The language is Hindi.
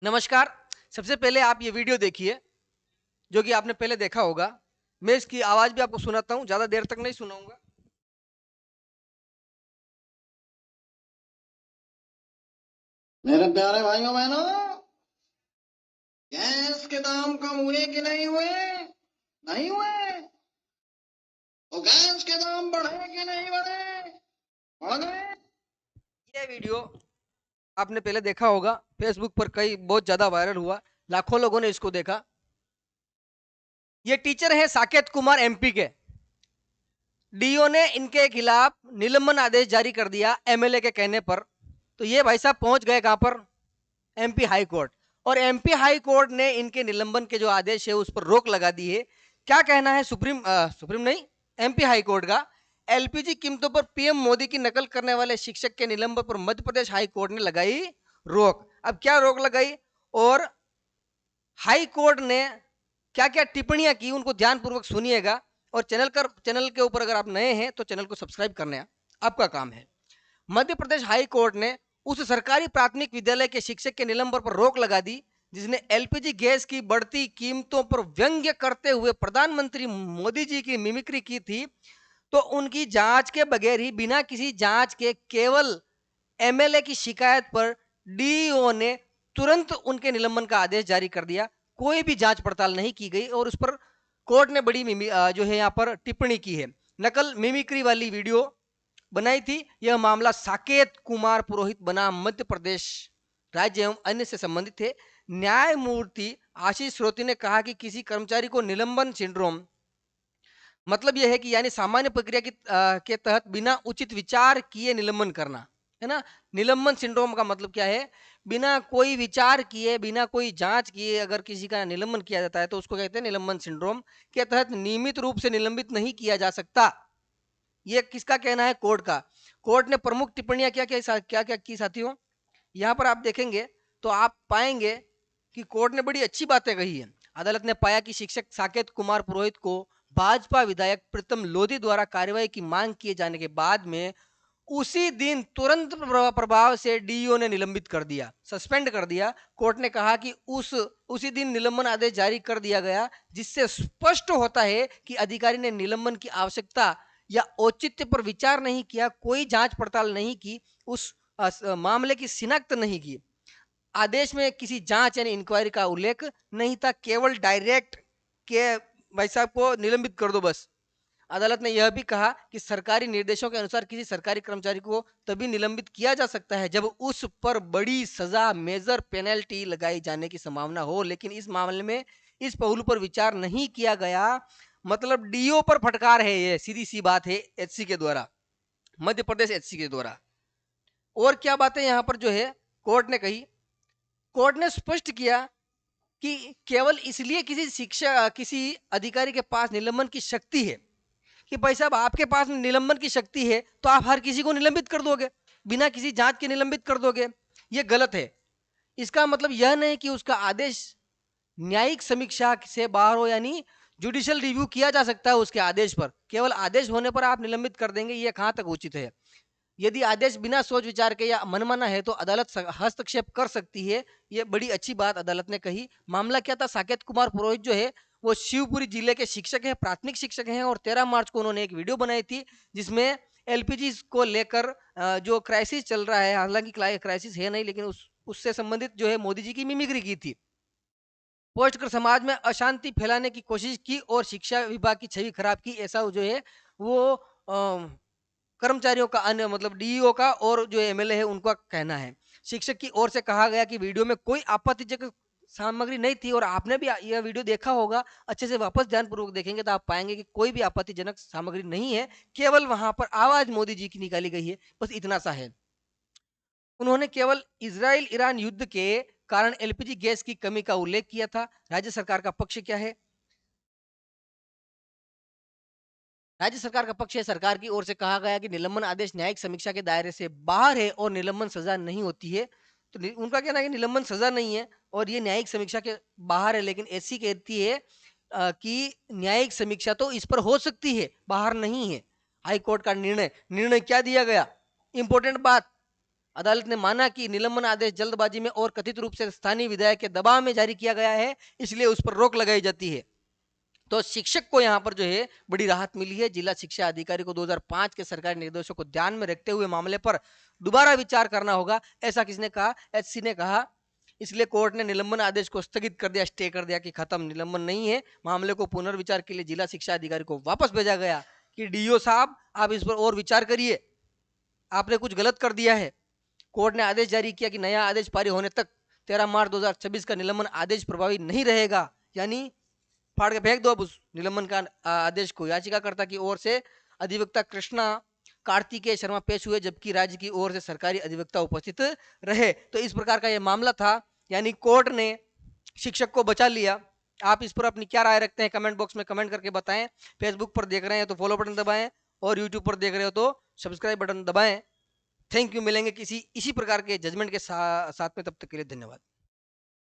नमस्कार। सबसे पहले आप ये वीडियो देखिए, जो कि आपने पहले देखा होगा। मैं इसकी आवाज़ भी आपको सुनाता हूँ, ज़्यादा देर तक नहीं सुनाऊँगा। मेरे प्यारे भाइयों बहनों, गैस के दाम कम हुए कि नहीं हुए? नहीं हुए। तो गैस के दाम बढ़े कि नहीं बढ़े? बढ़ गए। ये वीडियो आपने पहले देखा होगा, फेसबुक पर कई बहुत ज़्यादा वायरल हुआ, लाखों लोगों ने इसको देखा। ये टीचर हैं साकेत कुमार एमपी के। डीओ ने इनके खिलाफ निलंबन आदेश जारी कर दिया एमएलए के कहने पर। तो ये भाई साहब पहुंच गए कहां पर? MP high court. और एमपी हाई कोर्ट ने इनके निलंबन के जो आदेश है उस पर रोक लगा दी है। क्या कहना है सुप्रीम नहीं, एमपी हाई कोर्ट का? एलपीजी कीमतों पर पीएम मोदी की नकल करने वाले शिक्षक के निलंबन पर मध्य प्रदेश हाई कोर्ट ने लगाई रोक। अब क्या रोक लगाई और हाई कोर्ट ने क्या क्या टिप्पणियां की, उनको ध्यानपूर्वक सुनिएगा। और चैनल के ऊपर अगर आप नए हैं तो चैनल को सब्सक्राइब करना आपका काम है। मध्य प्रदेश हाई कोर्ट ने उस सरकारी प्राथमिक विद्यालय के शिक्षक के निलंबन पर रोक लगा दी जिसने एलपीजी गैस की बढ़ती कीमतों पर व्यंग्य करते हुए प्रधानमंत्री मोदी जी की मिमिक्री की थी। तो उनकी जांच के बगैर ही, बिना किसी जांच के, केवल एमएलए की शिकायत पर डीईओ ने तुरंत उनके निलंबन का आदेश जारी कर दिया। कोई भी जांच पड़ताल नहीं की गई और उस पर कोर्ट ने बड़ी जो है यहाँ पर टिप्पणी की है। नकल मिमिक्री वाली वीडियो बनाई थी। यह मामला साकेत कुमार पुरोहित बनाम मध्य प्रदेश राज्य एवं अन्य से संबंधित है। न्यायमूर्ति आशीष श्रोती ने कहा कि किसी कर्मचारी को निलंबन सिंड्रोम मतलब यह है कि यानी सामान्य प्रक्रिया के तहत बिना उचित विचार किए निलंबन करना है ना। निलंबन सिंड्रोम का मतलब क्या है? बिना कोई विचार किए, बिना कोई जांच किए अगर किसी का निलंबन किया जाता है तो उसको कहते हैं निलंबन सिंड्रोम। के तहत नियमित रूप से निलंबित नहीं किया जा सकता। ये किसका कहना है? कोर्ट का। कोर्ट ने प्रमुख टिप्पणियां क्या क्या की साथियों, यहाँ पर आप देखेंगे तो आप पाएंगे कि कोर्ट ने बड़ी अच्छी बातें कही है। अदालत ने पाया कि शिक्षक साकेत कुमार पुरोहित को भाजपा विधायक प्रीतम लोधी द्वारा कार्रवाई की मांग किए जाने के बाद में उसी दिन तुरंत प्रभाव से डीईओ ने निलंबित कर दिया, सस्पेंड कर दिया। कोर्ट ने कहा कि उसी दिन निलंबन आदेश जारी कर दिया गया, जिससे स्पष्ट होता है कि अधिकारी ने निलंबन की आवश्यकता या औचित्य पर विचार नहीं किया, कोई जांच पड़ताल नहीं की, उस मामले की शिनाख्त नहीं की। आदेश में किसी जांच यानी इंक्वायरी का उल्लेख नहीं था, केवल डायरेक्ट के भाई साहब को निलंबित कर दो बस। अदालत ने यह भी कहा कि सरकारी निर्देशों के अनुसार किसी सरकारी कर्मचारी को तभी निलंबित किया जा सकता है जब उस पर बड़ी सजा, मेजर पेनल्टी लगाई जाने की संभावना हो, लेकिन इस मामले में इस पहलू पर विचार नहीं किया गया। मतलब डीओ पर फटकार है, ये सीधी सी बात है एचसी के द्वारा, मध्य प्रदेश एचसी के द्वारा। और क्या बातें यहां पर जो है कोर्ट ने कही? कोर्ट ने स्पष्ट किया कि केवल इसलिए किसी अधिकारी के पास निलंबन की शक्ति है कि भाई साहब आपके पास निलंबन की शक्ति है तो आप हर किसी को निलंबित कर दोगे, बिना किसी जांच के निलंबित कर दोगे। ये गलत है। इसका मतलब यह नहीं कि उसका आदेश न्यायिक समीक्षा से बाहर हो, यानी जुडिशियल रिव्यू किया जा सकता है उसके आदेश पर। केवल आदेश होने पर आप निलंबित कर देंगे, ये कहां तक उचित है? यदि आदेश बिना सोच विचार के या मनमाना है तो अदालत हस्तक्षेप कर सकती है। ये बड़ी अच्छी बात अदालत ने कही। मामला क्या था? साकेत कुमार पुरोहित जो है वो शिवपुरी जिले के शिक्षक हैं, प्राथमिक शिक्षक हैं, और 13 मार्च को उन्होंने एक वीडियो बनाई थी जिसमें एलपीजी को लेकर जो क्राइसिस चल रहा है, हालांकि क्राइसिस है नहीं, लेकिन उससे संबंधित जो है मोदी जी की मिमिक्री की थी, पोस्ट कर समाज में अशांति फैलाने की कोशिश की और शिक्षा विभाग की छवि खराब की, ऐसा जो है वो कर्मचारियों का, अन्य मतलब डीईओ का और जो एमएलए है उनका कहना है। शिक्षक की ओर से कहा गया कि वीडियो में कोई आपत्तिजनक सामग्री नहीं थी, और आपने भी यह वीडियो देखा होगा, अच्छे से वापस ध्यानपूर्वक देखेंगे तो आप पाएंगे कि कोई भी आपत्तिजनक सामग्री नहीं है, केवल वहां पर आवाज मोदी जी की निकाली गई है, बस इतना सा है। उन्होंने केवल इजराइल ईरान युद्ध के कारण एलपीजी गैस की कमी का उल्लेख किया था। राज्य सरकार का पक्ष क्या है? राज्य सरकार का पक्ष है, सरकार की ओर से कहा गया कि निलंबन आदेश न्यायिक समीक्षा के दायरे से बाहर है और निलंबन सजा नहीं होती है। तो उनका कहना है कि निलंबन सजा नहीं है और ये न्यायिक समीक्षा के बाहर है, लेकिन ऐसी कहती है कि न्यायिक समीक्षा तो इस पर हो सकती है, बाहर नहीं है। हाई कोर्ट का निर्णय क्या दिया गया? इंपॉर्टेंट बात, अदालत ने माना कि निलंबन आदेश जल्दबाजी में और कथित रूप से स्थानीय विधायक के दबाव में जारी किया गया है, इसलिए उस पर रोक लगाई जाती है। तो शिक्षक को यहाँ पर जो है बड़ी राहत मिली है। जिला शिक्षा अधिकारी को 2005 के सरकारी निर्देशों को ध्यान में रखते हुए मामले पर दोबारा विचार करना होगा, ऐसा किसने कहा? एचसी ने कहा। इसलिए कोर्ट ने निलंबन आदेश को स्थगित कर दिया, स्टे कर दिया कि खत्म, निलंबन नहीं है। मामले को पुनर्विचार के लिए जिला शिक्षा अधिकारी को वापस भेजा गया कि डीओ साहब आप इस पर और विचार करिए, आपने कुछ गलत कर दिया है। कोर्ट ने आदेश जारी किया कि नया आदेश पारित होने तक 13 मार्च 2026 का निलंबन आदेश प्रभावी नहीं रहेगा, यानी फाड़ के फेंक दो अब उस निलंबन का आदेश को। याचिकाकर्ता की ओर से अधिवक्ता कृष्णा कार्तिकेय शर्मा पेश हुए, जबकि राज्य की ओर से सरकारी अधिवक्ता उपस्थित रहे। तो इस प्रकार का यह मामला था, यानी कोर्ट ने शिक्षक को बचा लिया। आप इस पर अपनी क्या राय रखते हैं कमेंट बॉक्स में कमेंट करके बताएं। फेसबुक पर देख रहे हैं तो फॉलो बटन दबाएं और यूट्यूब पर देख रहे हो तो सब्सक्राइब बटन दबाएं। Thank you. मिलेंगे किसी इसी प्रकार के जजमेंट के साथ में, तब तक के लिए धन्यवाद।